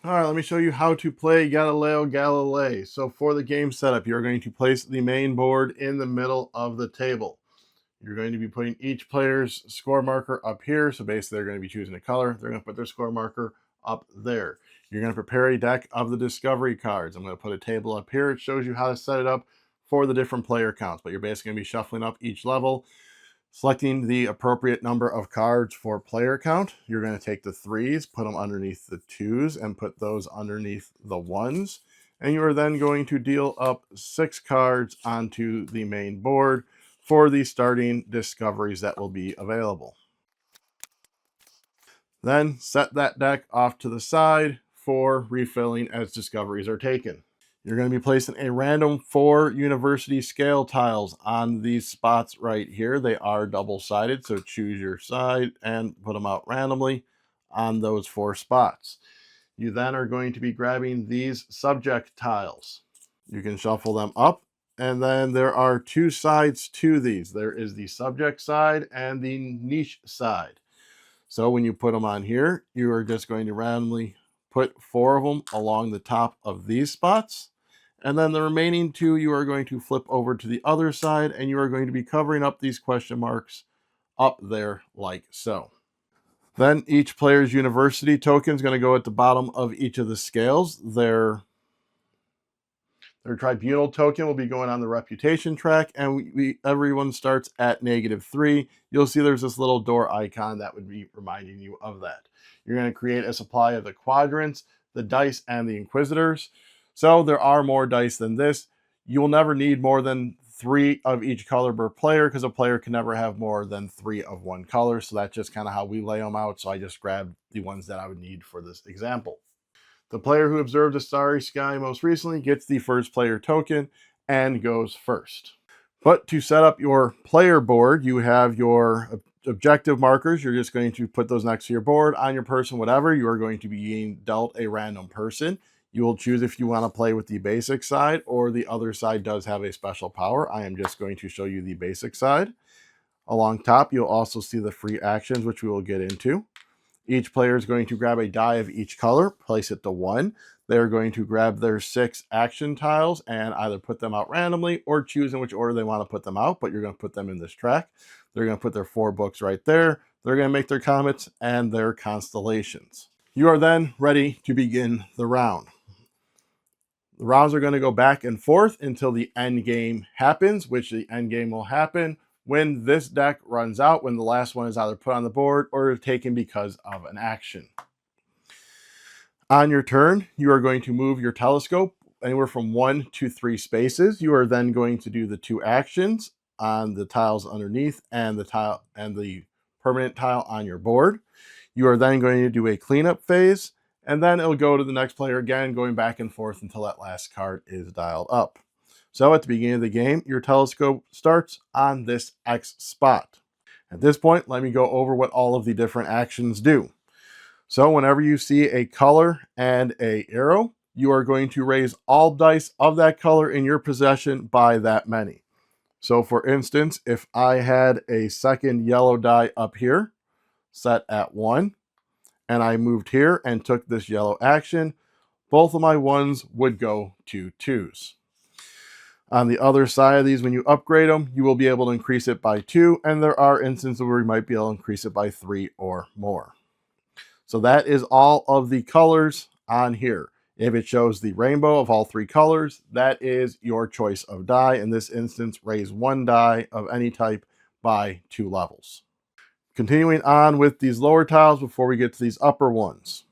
All right, let me show you how to play Galileo Galilei. So for the game setup, you're going to place the main board in the middle of the table. You're going to be putting each player's score marker up here. So basically they're going to be choosing a color. They're going to put their score marker up there. You're going to prepare a deck of the discovery cards. I'm going to put a table up here. It shows you how to set it up for the different player counts, but you're basically going to be shuffling up each level, selecting the appropriate number of cards for player count. You're going to take the 3s, put them underneath the 2s, and put those underneath the 1s. And you are then going to deal up 6 cards onto the main board for the starting discoveries that will be available. Then set that deck off to the side for refilling as discoveries are taken. You're going to be placing a random 4 university scale tiles on these spots right here. They are double-sided, so choose your side and put them out randomly on those 4 spots. You then are going to be grabbing these subject tiles. You can shuffle them up, and then there are 2 sides to these. There is the subject side and the niche side. So when you put them on here, you are just going to randomly put 4 of them along the top of these spots. And then the remaining 2, you are going to flip over to the other side, and you are going to be covering up these question marks up there like so. Then each player's university token is going to go at the bottom of each of the scales. Their tribunal token will be going on the reputation track, and everyone starts at -3. You'll see there's this little door icon that would be reminding you of that. You're going to create a supply of the quadrants, the dice, and the inquisitors. So there are more dice than this. You will never need more than 3 of each color per player, because a player can never have more than 3 of one color. So that's just kind of how we lay them out. So I just grabbed the ones that I would need for this example. The player who observed a starry sky most recently gets the first player token and goes first. But to set up your player board, you have your objective markers. You're just going to put those next to your board. On your person, whatever, you are going to be being dealt a random person. You will choose if you want to play with the basic side, or the other side does have a special power. I am just going to show you the basic side. Along top, you'll also see the free actions, which we will get into. Each player is going to grab a die of each color, place it to 1. They're going to grab their 6 action tiles and either put them out randomly or choose in which order they want to put them out, but you're going to put them in this track. They're going to put their 4 books right there. They're going to make their comets and their constellations. You are then ready to begin the round. The rounds are going to go back and forth until the end game happens, which the end game will happen when this deck runs out, when the last one is either put on the board or taken because of an action. On your turn, you are going to move your telescope anywhere from 1 to 3 spaces. You are then going to do the 2 actions on the tiles underneath and the permanent tile on your board. You are then going to do a cleanup phase, and then it'll go to the next player again, going back and forth until that last card is dialed up. So at the beginning of the game, your telescope starts on this X spot. At this point, let me go over what all of the different actions do. So whenever you see a color and an arrow, you are going to raise all dice of that color in your possession by that many. So for instance, if I had a second yellow die up here, set at 1, and I moved here and took this yellow action, both of my 1s would go to 2s. On the other side of these, when you upgrade them, you will be able to increase it by 2, and there are instances where you might be able to increase it by 3 or more. So that is all of the colors on here. If it shows the rainbow of all 3 colors, that is your choice of die. In this instance, raise 1 die of any type by 2 levels. Continuing on with these lower tiles before we get to these upper ones.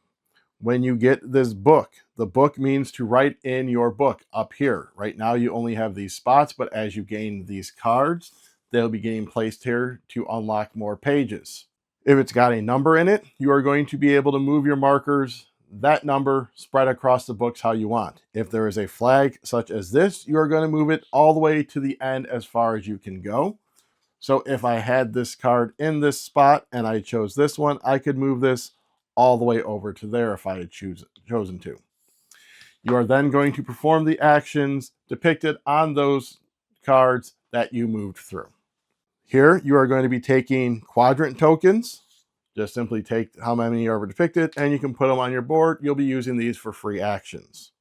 When you get this book, the book means to write in your book up here. Right now you only have these spots, but as you gain these cards, they'll be getting placed here to unlock more pages. If it's got a number in it, you are going to be able to move your markers, that number, spread across the books how you want. If there is a flag such as this, you are going to move it all the way to the end as far as you can go. So if I had this card in this spot and I chose this one, I could move this all the way over to there if I had chosen to. You are then going to perform the actions depicted on those cards that you moved through. Here, you are going to be taking quadrant tokens. Just simply take how many are depicted and you can put them on your board. You'll be using these for free actions.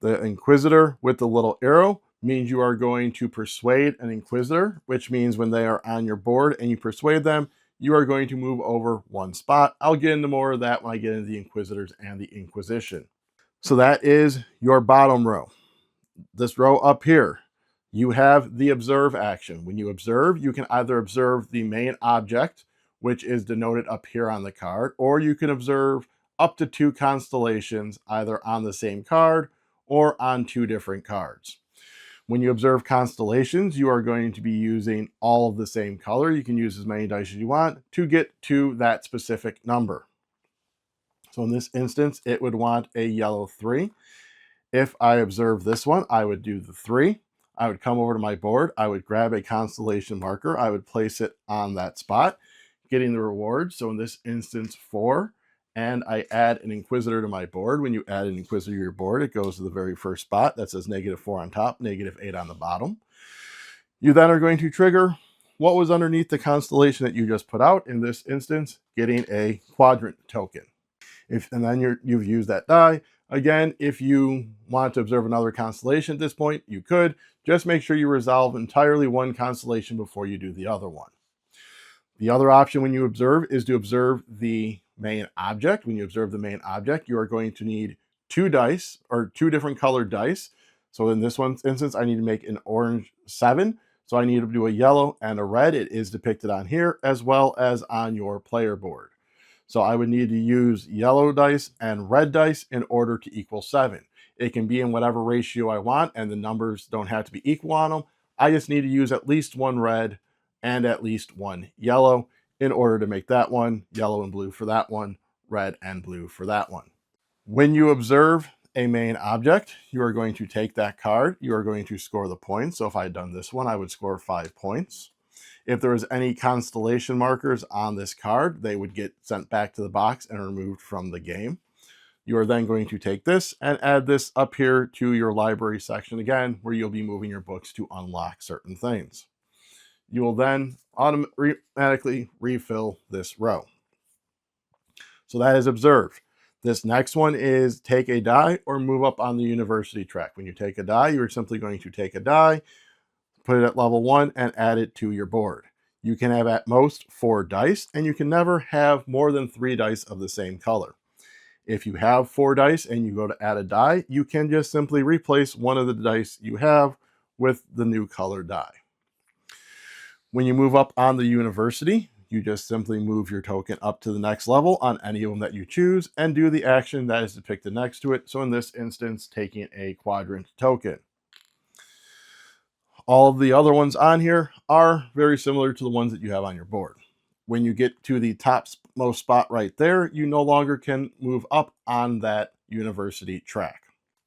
The Inquisitor with the little arrow means you are going to persuade an Inquisitor, which means when they are on your board and you persuade them, you are going to move over one spot. I'll get into more of that when I get into the Inquisitors and the Inquisition. So that is your bottom row. This row up here, you have the observe action. When you observe, you can either observe the main object, which is denoted up here on the card, or you can observe up to 2 constellations either on the same card or on 2 different cards. When you observe constellations, you are going to be using all of the same color. You can use as many dice as you want to get to that specific number. So in this instance, it would want a yellow 3. If I observe this one, I would do the 3. I would come over to my board. I would grab a constellation marker. I would place it on that spot, getting the reward. So in this instance, 4. And I add an Inquisitor to my board. When you add an Inquisitor to your board, it goes to the very first spot that says -4 on top, -8 on the bottom. You then are going to trigger what was underneath the constellation that you just put out. In this instance, getting a quadrant token. And then you've used that die. Again, if you want to observe another constellation at this point, you could. Just make sure you resolve entirely one constellation before you do the other one. The other option when you observe is to observe the main object. When you observe the main object, you are going to need 2 dice or 2 different colored dice. So in this one instance, I need to make an orange 7. So I need to do a yellow and a red. It is depicted on here as well as on your player board. So I would need to use yellow dice and red dice in order to equal 7. It can be in whatever ratio I want, and the numbers don't have to be equal on them. I just need to use at least 1 red and at least 1 yellow in order to make that one, yellow and blue for that one, red and blue for that one. When you observe a main object, you are going to take that card. You are going to score the points. So if I had done this one, I would score 5 points. If there was any constellation markers on this card, they would get sent back to the box and removed from the game. You are then going to take this and add this up here to your library section again, where you'll be moving your books to unlock certain things. You will then automatically refill this row. So that is observed. This next one is take a die or move up on the university track. When you take a die, you're simply going to take a die, put it at level 1, and add it to your board. You can have at most 4 dice, and you can never have more than 3 dice of the same color. If you have 4 dice and you go to add a die, you can just simply replace one of the dice you have with the new color die. When you move up on the university, you just simply move your token up to the next level on any of them that you choose and do the action that is depicted next to it. So in this instance, taking a quadrant token. All of the other ones on here are very similar to the ones that you have on your board. When you get to the topmost spot right there, you no longer can move up on that university track.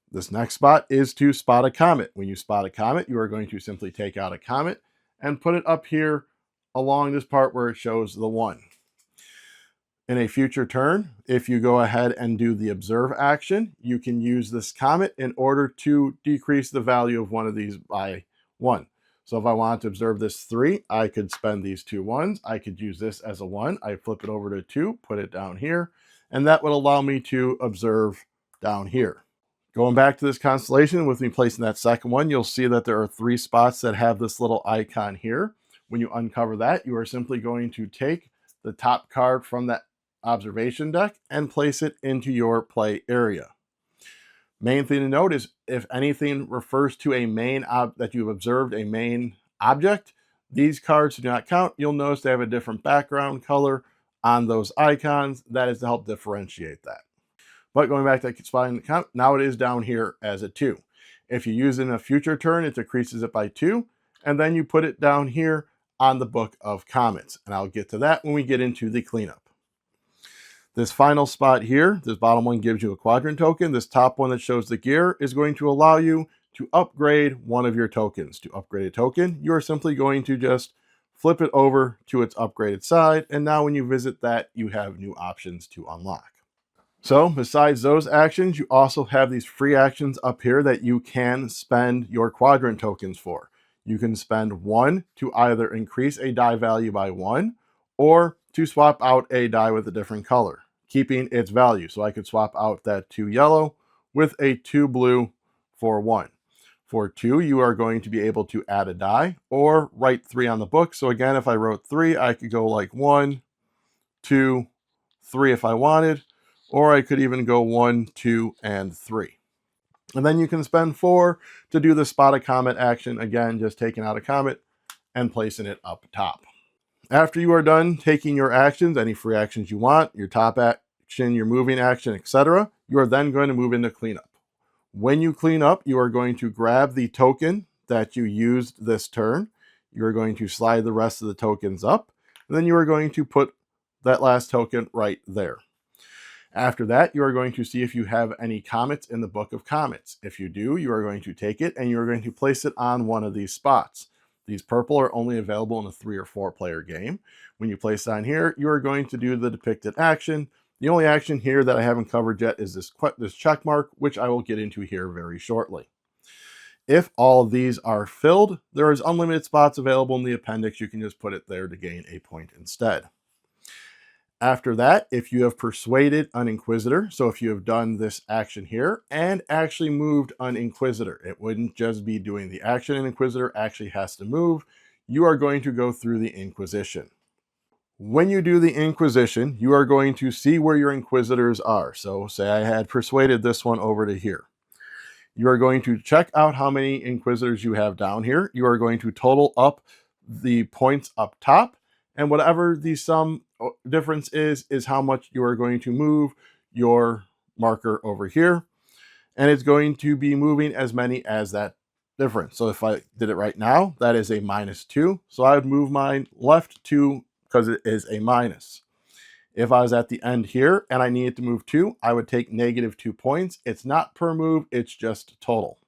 This next spot is to spot a comet. When you spot a comet, you are going to simply take out a comet and put it up here along this part where it shows the 1. In a future turn, if you go ahead and do the observe action, you can use this comet in order to decrease the value of one of these by 1. So if I want to observe this 3, I could spend these 2 ones. I could use this as a 1. I flip it over to 2, put it down here, and that would allow me to observe down here. Going back to this constellation, with me placing that second one, you'll see that there are 3 spots that have this little icon here. When you uncover that, you are simply going to take the top card from that observation deck and place it into your play area. Main thing to note is if anything refers to a main that you've observed a main object, these cards do not count. You'll notice they have a different background color on those icons. That is to help differentiate that. But going back to spotting the count, now it is down here as a 2. If you use it in a future turn, it decreases it by 2, and then you put it down here on the Book of Comets. And I'll get to that when we get into the cleanup. This final spot here, this bottom one gives you a quadrant token. This top one that shows the gear is going to allow you to upgrade one of your tokens. To upgrade a token, you are simply going to just flip it over to its upgraded side. And now when you visit that, you have new options to unlock. So besides those actions, you also have these free actions up here that you can spend your quadrant tokens for. You can spend 1 to either increase a die value by 1 or to swap out a die with a different color, keeping its value. So I could swap out that 2 yellow with a 2 blue for 1. For 2, you are going to be able to add a die or write 3 on the book. So again, if I wrote 3, I could go like 1, 2, 3 if I wanted, or I could even go 1, 2, and 3. And then you can spend 4 to do the spot a comet action. Again, just taking out a comet and placing it up top. After you are done taking your actions, any free actions you want, your top action, your moving action, etc., you are then going to move into cleanup. When you clean up, you are going to grab the token that you used this turn. You are going to slide the rest of the tokens up, and then you are going to put that last token right there. After that, you are going to see if you have any comets in the Book of Comets. If you do, you are going to take it and you are going to place it on one of these spots. These purple are only available in a 3 or 4 player game. When you place it on here, you are going to do the depicted action. The only action here that I haven't covered yet is this check mark, which I will get into here very shortly. If all of these are filled, there is unlimited spots available in the appendix. You can just put it there to gain a point instead. After that, if you have persuaded an inquisitor, so if you have done this action here and actually moved an inquisitor, it wouldn't just be doing the action, an inquisitor actually has to move, you are going to go through the Inquisition. When you do the Inquisition, you are going to see where your inquisitors are. So say I had persuaded this one over to here. You are going to check out how many inquisitors you have down here. You are going to total up the points up top, and whatever the sum difference is how much you are going to move your marker over here. And it's going to be moving as many as that difference. So if I did it right now, that is a -2. So I would move mine left 2 because it is a minus. If I was at the end here and I needed to move 2, I would take -2 points. It's not per move, it's just total.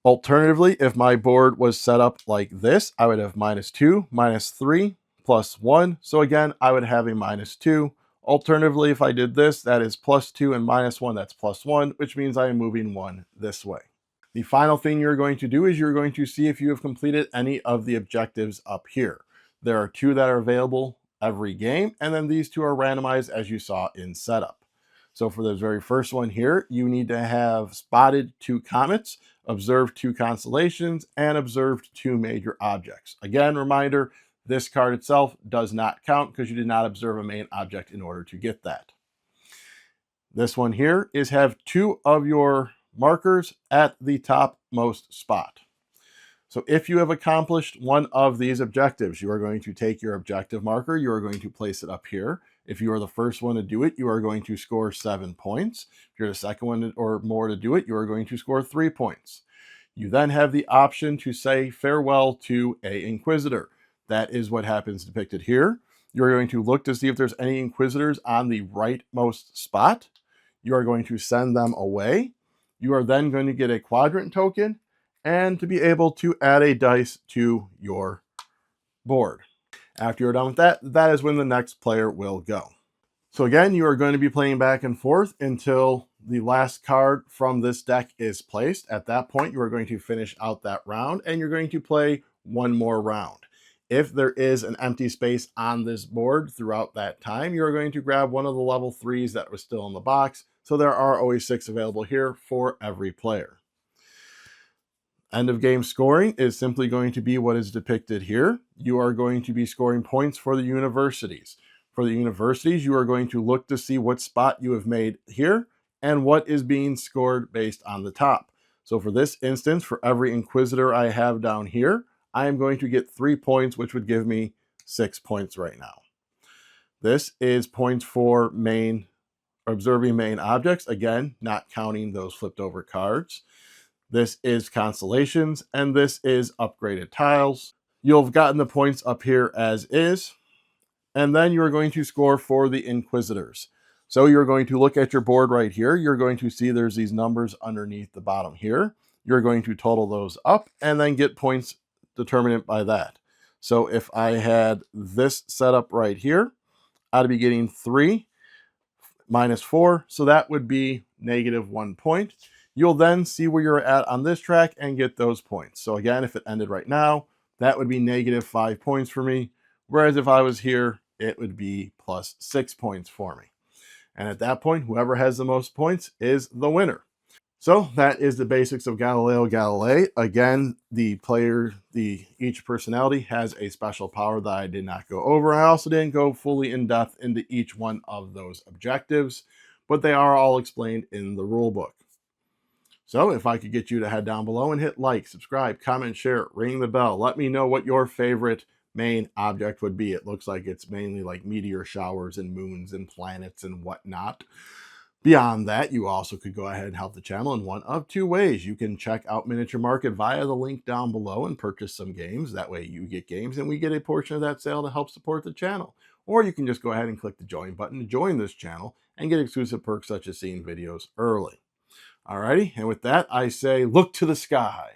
Alternatively, if my board was set up like this, I would have -2, -3, +1. So again, I would have a -2. Alternatively, if I did this, that is +2 and -1, that's +1, which means I am moving 1 this way. The final thing you're going to do is you're going to see if you have completed any of the objectives up here. There are 2 that are available every game, and then these 2 are randomized as you saw in setup. So for this very first one here, you need to have spotted 2 comets, observed 2 constellations, and observed 2 major objects. Again, reminder, this card itself does not count because you did not observe a main object in order to get that. This one here is have 2 of your markers at the topmost spot. So if you have accomplished one of these objectives, you are going to take your objective marker, you are going to place it up here. If you are the first one to do it, you are going to score 7 points. If you're the second one or more to do it, you are going to score 3 points. You then have the option to say farewell to a inquisitor. That is what happens depicted here. You're going to look to see if there's any inquisitors on the rightmost spot. You are going to send them away. You are then going to get a quadrant token and to be able to add a dice to your board. After you're done with that, that is when the next player will go. So again, you are going to be playing back and forth until the last card from this deck is placed. At that point, you are going to finish out that round and you're going to play one more round. If there is an empty space on this board throughout that time, you're going to grab one of the level 3s that was still in the box. So there are always 6 available here for every player. End of game scoring is simply going to be what is depicted here. You are going to be scoring points for the universities. For the universities, you are going to look to see what spot you have made here and what is being scored based on the top. So for this instance, for every inquisitor I have down here, I am going to get 3 points, which would give me 6 points right now. This is points for observing main objects, again, not counting those flipped over cards. This is constellations, and this is upgraded tiles. You'll have gotten the points up here as is, and then you're going to score for the inquisitors. So you're going to look at your board right here. You're going to see there's these numbers underneath the bottom here. You're going to total those up and then get points determinant by that. So if I had this set up right here, I'd be getting 3 minus 4, so that would be -1 point. You'll then see where you're at on this track and get those points. So again, if it ended right now, that would be -5 points for me, Whereas if I was here, it would be plus 6 points for me. And at that point, whoever has the most points is the winner. So that is the basics of Galileo Galilei. Again, each personality has a special power that I did not go over. I also didn't go fully in depth into each one of those objectives, but they are all explained in the rule book. So if I could get you to head down below and hit like, subscribe, comment, share, ring the bell. Let me know what your favorite main object would be. It looks like it's mainly like meteor showers and moons and planets and whatnot. Beyond that, you also could go ahead and help the channel in one of two ways. You can check out Miniature Market via the link down below and purchase some games. That way you get games and we get a portion of that sale to help support the channel. Or you can just go ahead and click the join button to join this channel and get exclusive perks such as seeing videos early. Alrighty, and with that, I say look to the sky.